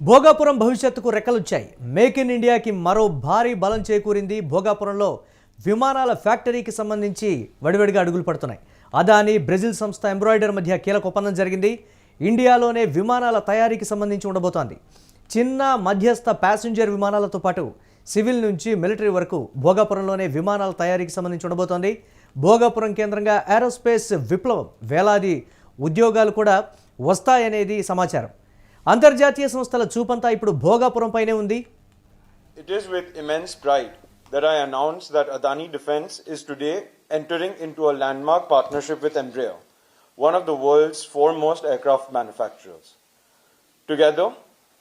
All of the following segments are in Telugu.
భోగాపురం భవిష్యత్తుకు రెక్కలొచ్చాయి. మేక్ ఇన్ ఇండియాకి మరో భారీ బలం చేకూరింది. భోగాపురంలో విమానాల ఫ్యాక్టరీకి సంబంధించి వడివడిగా అడుగులు పడుతున్నాయి. అదాని బ్రెజిల్ సంస్థ ఎంబ్రాయిడర్ మధ్య కీలక ఒప్పందం జరిగింది. ఇండియాలోనే విమానాల తయారీకి సంబంధించి ఉండబోతోంది. చిన్న మధ్యస్థ ప్యాసింజర్ విమానాలతో పాటు సివిల్ నుంచి మిలిటరీ వరకు భోగాపురంలోనే విమానాల తయారీకి సంబంధించి ఉండబోతోంది. భోగాపురం కేంద్రంగా ఏరోస్పేస్ విప్లవం, వేలాది ఉద్యోగాలు కూడా వస్తాయనేది సమాచారం. అంతర్జాతీయ సంస్థల చూపంతా ఇప్పుడు భోగాపురం పైనే ఉంది. It is with immense pride that I announce that Adani Defence is today entering into a landmark partnership with Embraer, one of the world's foremost aircraft manufacturers. Together,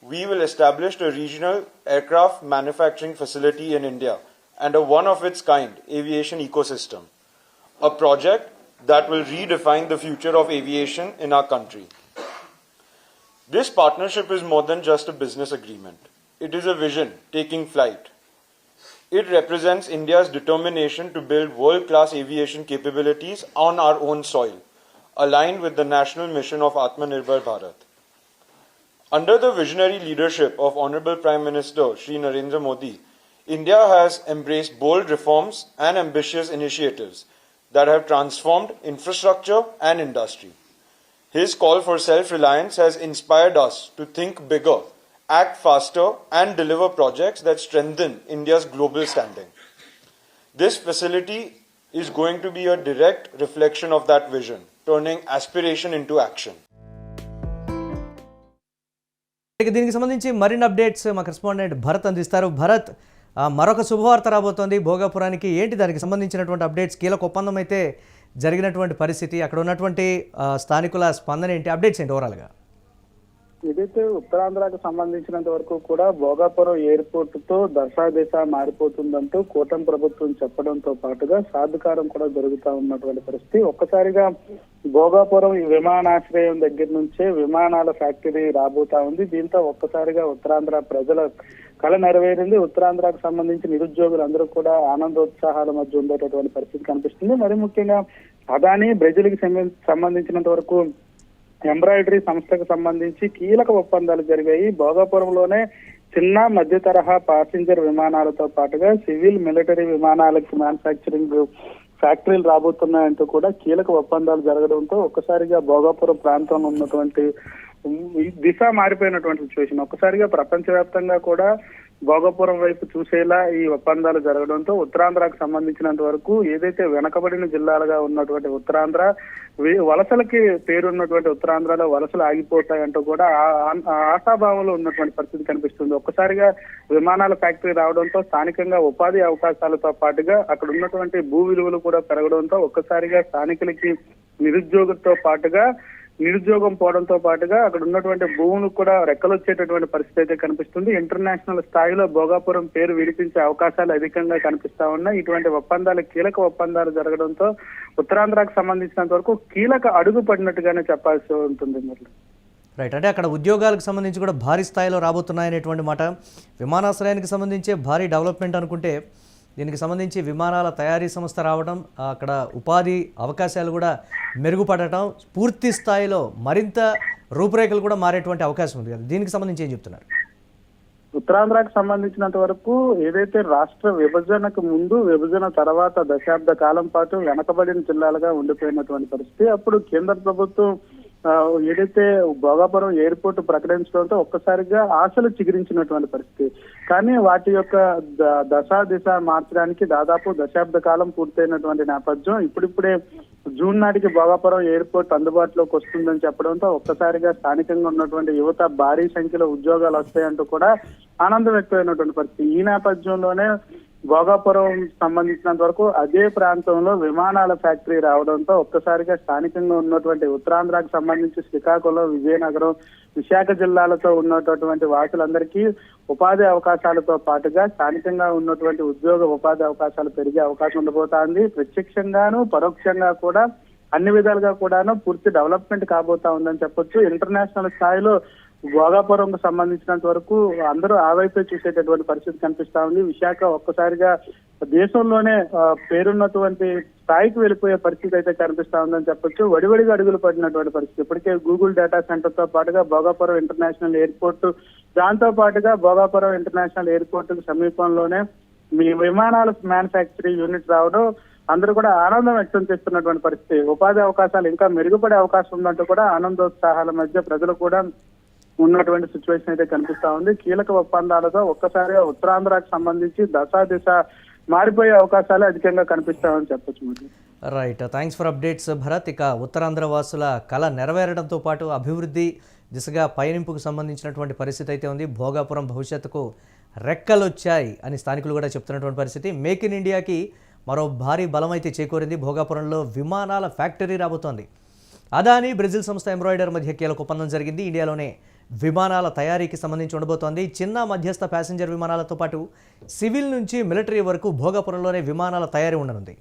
we will establish a regional aircraft manufacturing facility in India and a one-of-its-kind aviation ecosystem, a project that will redefine the future of aviation in our country. This partnership is more than just a business agreement. It is a vision taking flight. It represents India's determination to build world-class aviation capabilities on our own soil, aligned with the national mission of Atmanirbhar Bharat. Under the visionary leadership of Honorable Prime Minister Shri Narendra Modi, India has embraced bold reforms and ambitious initiatives that have transformed infrastructure and industry. His call for self-reliance has inspired us to think bigger, act faster, and deliver projects that strengthen India's global standing. This facility is going to be a direct reflection of that vision, turning aspiration into action. దీనికి సంబంధించి మరిన్ని అప్డేట్స్ మా కరెస్పాండెంట్ భరత్ అందిస్తారు. భరత్, మరొక శుభవార్త రాబోతోంది భోగాపురానికి. ఏంటి దానికి సంబంధించినటువంటి అప్డేట్స్? కీలక ఒప్పందం అయితే జరిగినటువంటి పరిస్థితి, అక్కడ ఉన్నటువంటి స్థానికుల స్పందన ఏంటి? అప్డేట్స్ ఏంటి ఓవరాల్గా? ఏదైతే ఉత్తరాంధ్రకు సంబంధించినంత వరకు కూడా భోగాపురం ఎయిర్పోర్ట్ తో దశ మారిపోతుందంటూ కూటమి ప్రభుత్వం చెప్పడంతో పాటుగా సాధుకారం కూడా జరుగుతూ ఉన్నటువంటి పరిస్థితి. ఒక్కసారిగా భోగాపురం ఈ విమానాశ్రయం దగ్గర నుంచే విమానాల ఫ్యాక్టరీ రాబోతా ఉంది. దీంతో ఒక్కసారిగా ఉత్తరాంధ్ర ప్రజల కళ నెరవేరింది. ఉత్తరాంధ్రకు సంబంధించి నిరుద్యోగులు అందరూ కూడా ఆనందోత్సాహాల మధ్య ఉండేటటువంటి పరిస్థితి కనిపిస్తుంది. మరి ముఖ్యంగా అదాని బ్రెజిల్కి సంబంధించినంత వరకు ఎంబ్రాయిడరీ సంస్థకు సంబంధించి కీలక ఒప్పందాలు జరిగాయి. భోగాపురంలోనే చిన్న మధ్య తరహా ప్యాసింజర్ విమానాలతో పాటుగా సివిల్ మిలిటరీ విమానాలకు మ్యానుఫ్యాక్చరింగ్ ఫ్యాక్టరీలు రాబోతున్నాయంటూ కూడా కీలక ఒప్పందాలు జరగడంతో ఒక్కసారిగా భోగాపురం ప్రాంతంలో ఉన్నటువంటి దిశ మారిపోయినటువంటి సిచ్యువేషన్. ఒక్కసారిగా ప్రపంచవ్యాప్తంగా కూడా భోగాపురం వైపు చూసేలా ఈ ఒప్పందాలు జరగడంతో ఉత్తరాంధ్రకు సంబంధించినంత వరకు ఏదైతే వెనకబడిన జిల్లాలుగా ఉన్నటువంటి ఉత్తరాంధ్ర, వలసలకి పేరున్నటువంటి ఉత్తరాంధ్రలో వలసలు ఆగిపోతాయంటూ కూడా ఆశాభావంలో ఉన్నటువంటి పరిస్థితి కనిపిస్తుంది. ఒక్కసారిగా విమానాల ఫ్యాక్టరీ రావడంతో స్థానికంగా ఉపాధి అవకాశాలతో పాటుగా అక్కడ ఉన్నటువంటి భూ విలువలు కూడా పెరగడంతో ఒక్కసారిగా స్థానికులకి నిరుద్యోగం పోవడంతో పాటుగా అక్కడ ఉన్నటువంటి భూములకు కూడా రెక్కలొచ్చేటటువంటి పరిస్థితి అయితే కనిపిస్తుంది. ఇంటర్నేషనల్ స్థాయిలో భోగాపురం పేరు వినిపించే అవకాశాలు అధికంగా కనిపిస్తా ఉన్నాయి. ఇటువంటి ఒప్పందాలు, కీలక ఒప్పందాలు జరగడంతో ఉత్తరాంధ్రకు సంబంధించినంత వరకు కీలక అడుగు పడినట్టుగానే చెప్పాల్సి ఉంటుంది. రైట్, అంటే అక్కడ ఉద్యోగాలకు సంబంధించి కూడా భారీ స్థాయిలో రాబోతున్నాయనేటువంటి మాట. విమానాశ్రయానికి సంబంధించే భారీ డెవలప్మెంట్ అనుకుంటే దీనికి సంబంధించి విమానాల తయారీ సంస్థ రావడం, అక్కడ ఉపాధి అవకాశాలు కూడా మెరుగుపడటం, పూర్తి స్థాయిలో మరింత రూపురేఖలు కూడా మారేటువంటి అవకాశం ఉంది కదా. దీనికి సంబంధించి ఏం చెప్తున్నారు? ఉత్తరాంధ్రకు సంబంధించినంత వరకు ఏదైతే రాష్ట్ర విభజనకు ముందు, విభజన తర్వాత దశాబ్ద కాలం పాటు వెనకబడిన జిల్లాలుగా ఉండిపోయినటువంటి పరిస్థితి. అప్పుడు కేంద్ర ప్రభుత్వం ఏదైతే భోగాపురం ఎయిర్పోర్ట్ ప్రకటించడంతో ఒక్కసారిగా ఆశలు చిగురించినటువంటి పరిస్థితి. కానీ వాటి యొక్క దిశ మార్చడానికి దాదాపు దశాబ్ద కాలం పూర్తయినటువంటి నేపథ్యం. ఇప్పుడిప్పుడే జూన్ నాటికి భోగాపురం ఎయిర్పోర్ట్ అందుబాటులోకి వస్తుందని చెప్పడంతో ఒక్కసారిగా స్థానికంగా ఉన్నటువంటి యువత భారీ సంఖ్యలో ఉద్యోగాలు వస్తాయంటూ కూడా ఆనందం వ్యక్తమైనటువంటి పరిస్థితి. ఈ నేపథ్యంలోనే భోగాపురం సంబంధించినంత వరకు అదే ప్రాంతంలో విమానాల ఫ్యాక్టరీ రావడంతో ఒక్కసారిగా స్థానికంగా ఉన్నటువంటి ఉత్తరాంధ్రకు సంబంధించి శ్రీకాకుళం, విజయనగరం, విశాఖ జిల్లాలతో ఉన్నటువంటి వాసులందరికీ ఉపాధి అవకాశాలతో పాటుగా స్థానికంగా ఉన్నటువంటి ఉపాధి అవకాశాలు పెరిగే అవకాశం ఉండబోతోంది. ప్రత్యక్షంగాను పరోక్షంగా కూడా అన్ని విధాలుగా కూడాను పూర్తి డెవలప్మెంట్ కాబోతా ఉందని చెప్పొచ్చు. ఇంటర్నేషనల్ స్థాయిలో భోగాపురంకు సంబంధించినంత వరకు అందరూ ఆ వైపే చూసేటటువంటి పరిస్థితి కనిపిస్తా ఉంది. విశాఖ ఒక్కసారిగా దేశంలోనే పేరున్నటువంటి స్థాయికి వెళ్ళిపోయే పరిస్థితి అయితే కనిపిస్తా ఉందని చెప్పొచ్చు. వడివడిగా అడుగులు పడినటువంటి పరిస్థితి. ఇప్పటికే గూగుల్ డేటా సెంటర్ తో పాటుగా భోగాపురం ఇంటర్నేషనల్ ఎయిర్పోర్ట్ దాంతో పాటుగా భోగాపురం ఇంటర్నేషనల్ ఎయిర్పోర్ట్ కు సమీపంలోనే మీ విమానాల మ్యానుఫ్యాక్చరింగ్ యూనిట్ రావడం అందరూ కూడా ఆనందం వ్యక్తం చేస్తున్నటువంటి పరిస్థితి. ఉపాధి అవకాశాలు ఇంకా మెరుగుపడే అవకాశం ఉందంటూ కూడా ఆనందోత్సాహాల మధ్య ప్రజలు కూడా ఉన్నటువంటి సిచ్యువేషన్ అయితే కనిపిస్తా ఉంది. కీలక ఒప్పందాలతో ఒక్కసారిగా ఉత్తరాంధ్రకు సంబంధించి దశ మారిపోయే అవకాశాలు అధికంగా కనిపిస్తామని చెప్పొచ్చు. మరి right, thanks for updates Bharat. ఇక ఉత్తరాంధ్ర వాసుల కళ నెరవేరడంతో పాటు అభివృద్ధి దిశగా పయనింపుకు సంబంధించినటువంటి పరిస్థితి అయితే ఉంది. భోగాపురం భవిష్యత్తుకు రెక్కలొచ్చాయి అని స్థానికులు కూడా చెప్తున్నటువంటి పరిస్థితి. మేక్ ఇన్ ఇండియాకి మరో భారీ బలం అయితే చేకూరింది. భోగాపురంలో విమానాల ఫ్యాక్టరీ రాబోతోంది. అదానీ బ్రెజిల్ సంస్థ ఎంబ్రాయిడర్ మధ్య కీలక ఒప్పందం జరిగింది. ఇండియాలోనే విమానాల తయారీకి సంబంధించి ఉండబోతోంది. చిన్న మధ్యస్థ ప్యాసింజర్ విమానాలతో పాటు సివిల్ నుంచి మిలిటరీ వరకు భోగాపురంలోనే విమానాల తయారీ ఉండనుంది.